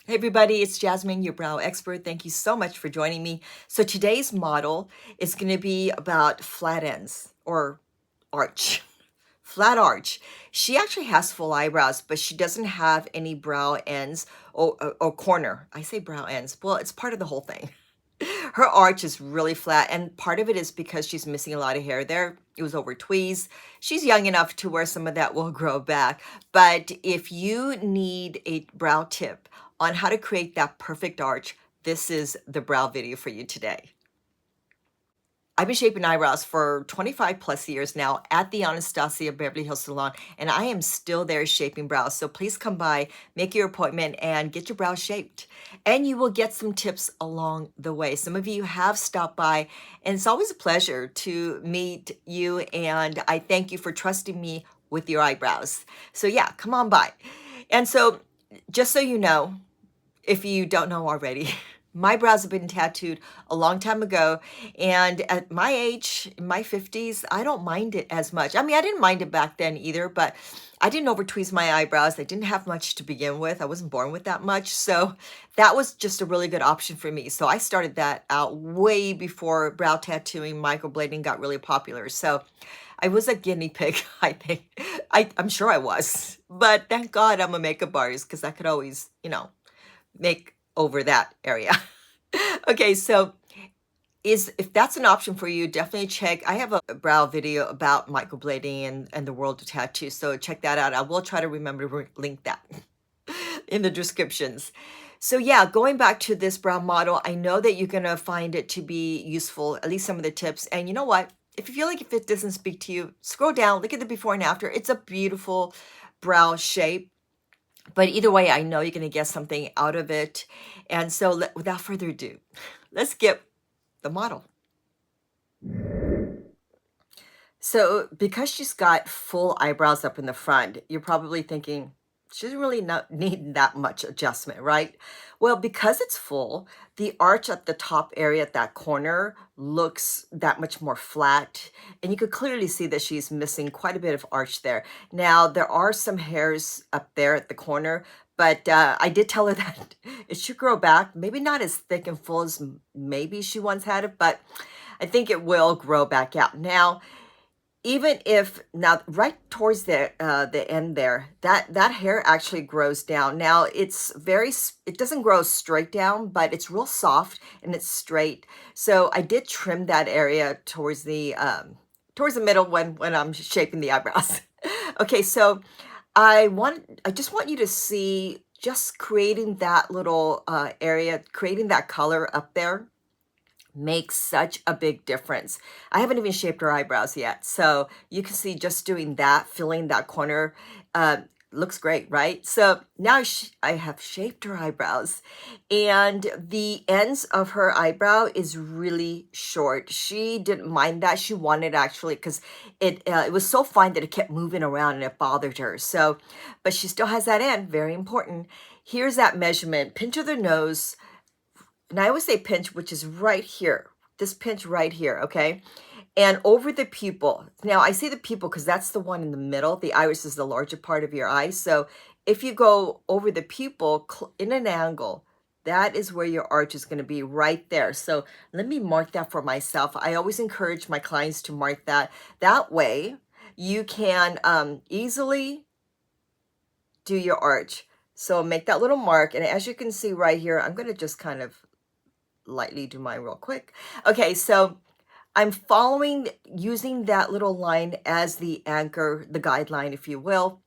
Hey everybody, it's Jasmine, your brow expert. Thank you so much for joining me. So today's model is going to be about flat ends or arch, flat arch. She actually has full eyebrows, but she doesn't have any brow ends or corner. I say brow ends. Well, it's part of the whole thing. Her arch is really flat, and part of it is because she's missing a lot of hair there. It was over tweeze. She's young enough to where some of that will grow back. But if you need a brow tip on how to create that perfect arch, this is the brow video for you today. I've been shaping eyebrows for 25 plus years now at the Anastasia Beverly Hills salon, and I am still there shaping brows. So please come by, make your appointment, and get your brows shaped. And you will get some tips along the way. Some of you have stopped by, and it's always a pleasure to meet you, and I thank you for trusting me with your eyebrows. So yeah, come on by. And so, just so you know, if you don't know already, my brows have been tattooed a long time ago, and at my age, in my 50s, I don't mind it as much. I mean, I didn't mind it back then either, but I didn't over tweeze my eyebrows. I didn't have much to begin with. I wasn't born with that much, so that was just a really good option for me. So I started that out way before brow tattooing, microblading got really popular. So I was a guinea pig, I think. I'm sure I was, but thank God I'm a makeup artist because I could always, make over that area. Okay, so if that's an option for you, definitely check. I have a brow video about microblading and the world of tattoos, so check that out. I will try to remember to link that in the descriptions. So yeah, going back to this brow model, I know that you're gonna find it to be useful, at least some of the tips. And you know what? If you feel like if it doesn't speak to you, scroll down, look at the before and after. It's a beautiful brow shape. But either way, I know you're going to get something out of it. And so without further ado, let's get the model. So because she's got full eyebrows up in the front, you're probably thinking, she doesn't really not need that much adjustment, right? Well, because it's full, the arch at the top area at that corner looks that much more flat. And you could clearly see that she's missing quite a bit of arch there. Now, there are some hairs up there at the corner, but I did tell her that it should grow back. Maybe not as thick and full as maybe she once had it, but I think it will grow back out. Now, even if now right towards the end there, that hair actually grows down. Now it doesn't grow straight down, but it's real soft and it's straight. So I did trim that area towards the middle when I'm shaping the eyebrows. Okay, so I just want you to see just creating that little area, creating that color up there makes such a big difference. I haven't even shaped her eyebrows yet. So you can see just doing that, filling that corner, looks great, right? So now I have shaped her eyebrows, and the ends of her eyebrow is really short. She didn't mind that. She wanted actually, because it was so fine that it kept moving around and it bothered her. So, but she still has that end, very important. Here's that measurement, pinch of the nose. And I always say pinch, which is right here, this pinch right here, okay? And over the pupil. Now, I say the pupil because that's the one in the middle. The iris is the larger part of your eye. So if you go over the pupil in an angle, that is where your arch is going to be right there. So let me mark that for myself. I always encourage my clients to mark that. That way, you can easily do your arch. So make that little mark. And as you can see right here, I'm going to just kind of lightly do mine real quick. Okay, so I'm using that little line as the anchor, the guideline, if you will,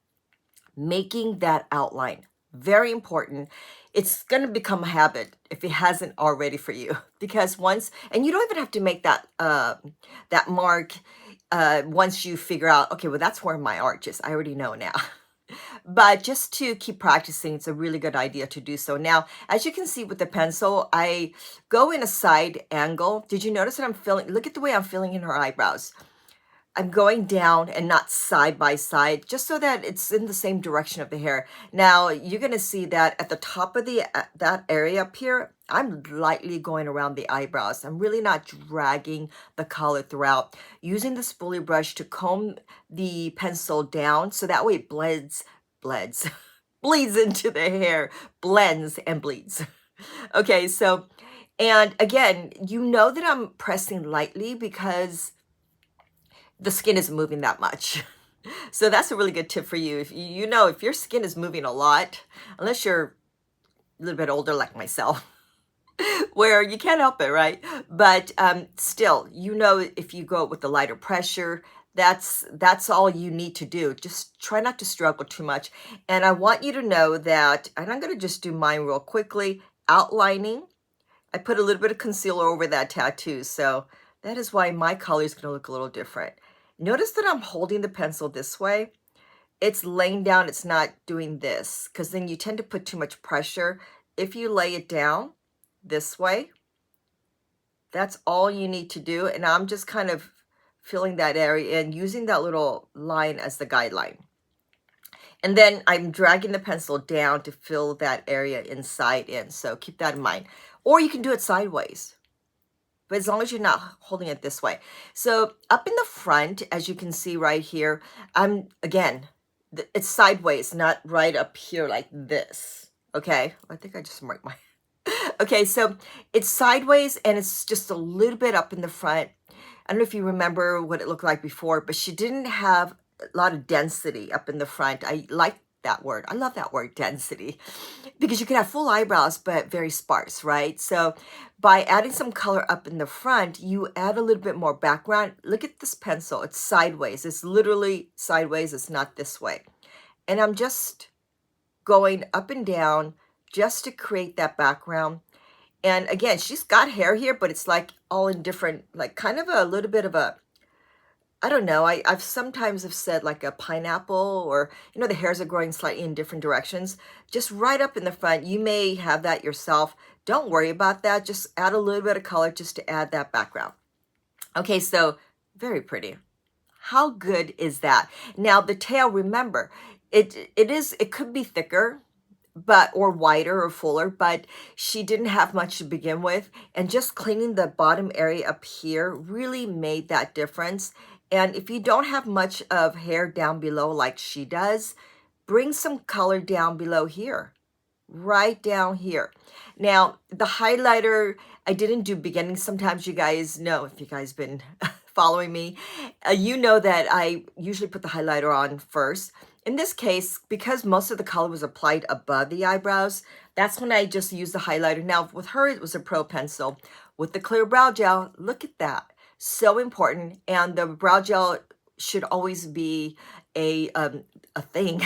making that outline. Very important. It's going to become a habit if it hasn't already for you, because and you don't even have to make that that mark once you figure out, okay, well, that's where my arch is. I already know now. But just to keep practicing, it's a really good idea to do so. Now, as you can see with the pencil, I go in a side angle. Did you notice that I'm filling? Look at the way I'm filling in her eyebrows. I'm going down and not side by side, just so that it's in the same direction of the hair. Now, you're going to see that at the top of that area up here, I'm lightly going around the eyebrows. I'm really not dragging the color throughout. Using the spoolie brush to comb the pencil down, so that way it blends. bleeds into the hair, blends and bleeds. Okay, so, and again, you know that I'm pressing lightly because the skin isn't moving that much. So that's a really good tip for you. If you know if your skin is moving a lot, unless you're a little bit older like myself, where you can't help it, right? But still, you know, if you go with the lighter pressure, that's all you need to do. Just try not to struggle too much. And I want you to know that, and I'm going to just do mine real quickly, outlining. I put a little bit of concealer over that tattoo, so that is why my color is going to look a little different. Notice that I'm holding the pencil this way. It's laying down, it's not doing this, because then you tend to put too much pressure. If you lay it down this way, that's all you need to do. And I'm just kind of filling that area and using that little line as the guideline. And then I'm dragging the pencil down to fill that area inside in. So keep that in mind. Or you can do it sideways, but as long as you're not holding it this way. So up in the front, as you can see right here, again, it's sideways, not right up here like this. Okay, I think I just marked my... Okay, so it's sideways and it's just a little bit up in the front. I don't know if you remember what it looked like before, but she didn't have a lot of density up in the front. I like that word. I love that word, density, because you can have full eyebrows, but very sparse, right? So by adding some color up in the front, you add a little bit more background. Look at this pencil. It's sideways. It's literally sideways. It's not this way. And I'm just going up and down just to create that background. And again, she's got hair here, but it's like all in different, like kind of a little bit of a, I don't know, I've sometimes have said like a pineapple, or, you know, the hairs are growing slightly in different directions. Just right up in the front, you may have that yourself. Don't worry about that. Just add a little bit of color just to add that background. Okay, so very pretty. How good is that? Now the tail, remember, it could be thicker, or wider or fuller, but she didn't have much to begin with, and just cleaning the bottom area up here really made that difference. And if you don't have much of hair down below like she does, bring some color down below here, right down here. Now the highlighter I didn't do beginning. Sometimes you guys know, if you guys been following me, you know that I usually put the highlighter on first. In this case, because most of the color was applied above the eyebrows, that's when I just used the highlighter. Now, with her, it was a Pro Pencil. With the clear brow gel, look at that. So important. And the brow gel should always be a thing,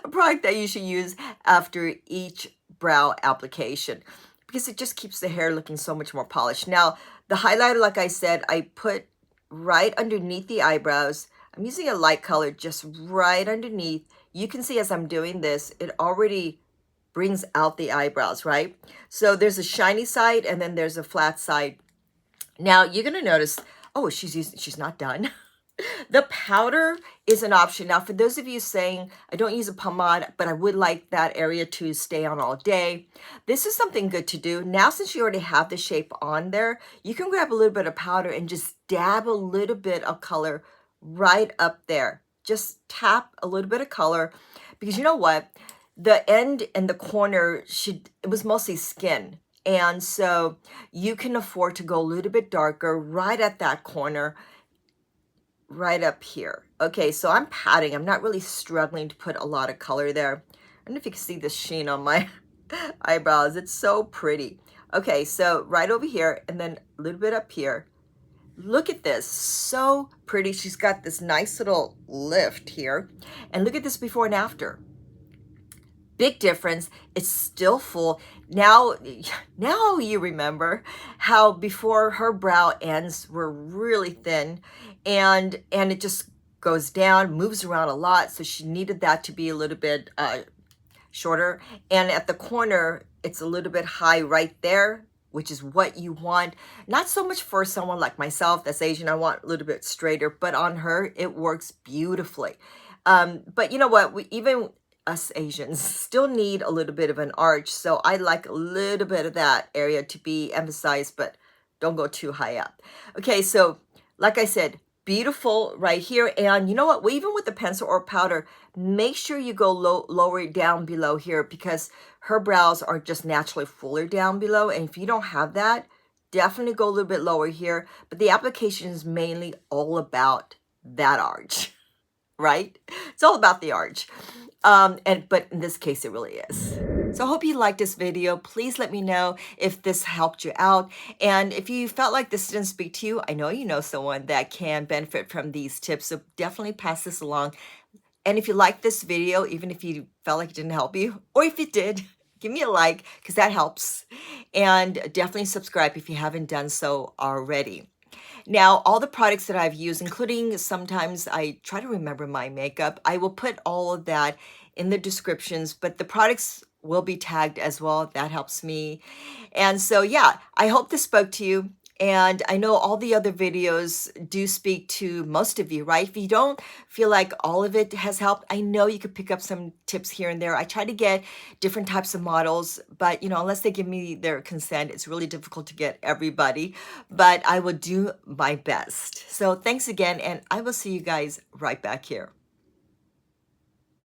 a product that you should use after each brow application, because it just keeps the hair looking so much more polished. Now, the highlighter, like I said, I put right underneath the eyebrows. I'm using a light color just right underneath. You can see as I'm doing this, it already brings out the eyebrows, right? So there's a shiny side and then there's a flat side. Now you're gonna notice, oh, she's not done. The powder is an option. Now, for those of you saying, I don't use a pomade, but I would like that area to stay on all day, this is something good to do. Now, since you already have the shape on there, you can grab a little bit of powder and just dab a little bit of color right up there. Just tap a little bit of color, because you know what? The end and the corner it was mostly skin. And so you can afford to go a little bit darker right at that corner, right up here. Okay, so I'm patting. I'm not really struggling to put a lot of color there. I don't know if you can see the sheen on my eyebrows. It's so pretty. Okay, so right over here and then a little bit up here. Look at this, so pretty. She's got this nice little lift here. And look at this before and after. Big difference. It's still full. Now you remember how before her brow ends were really thin, and it just goes down, moves around a lot. So she needed that to be a little bit shorter. And at the corner, it's a little bit high right there, which is what you want. Not so much for someone like myself that's Asian. I want a little bit straighter, but on her, it works beautifully. But you know what? Even us Asians still need a little bit of an arch. So I like a little bit of that area to be emphasized, but don't go too high up. Okay, so like I said, beautiful right here. And you know what? Even with the pencil or powder, make sure you go lower it down below here, because her brows are just naturally fuller down below. And if you don't have that, definitely go a little bit lower here. But the application is mainly all about that arch, right? It's all about the arch. But in this case, it really is. So I hope you liked this video. Please let me know if this helped you out. And if you felt like this didn't speak to you, I know you know someone that can benefit from these tips. So definitely pass this along. And if you liked this video, even if you felt like it didn't help you, or if it did, give me a like, because that helps. And definitely subscribe if you haven't done so already. Now, all the products that I've used, including sometimes I try to remember my makeup, I will put all of that in the descriptions, but the products will be tagged as well. That helps me. And so, yeah, I hope this spoke to you. And I know all the other videos do speak to most of you, right? If you don't feel like all of it has helped, I know you could pick up some tips here and there. I try to get different types of models, but unless they give me their consent, it's really difficult to get everybody, but I will do my best. So thanks again, and I will see you guys right back here.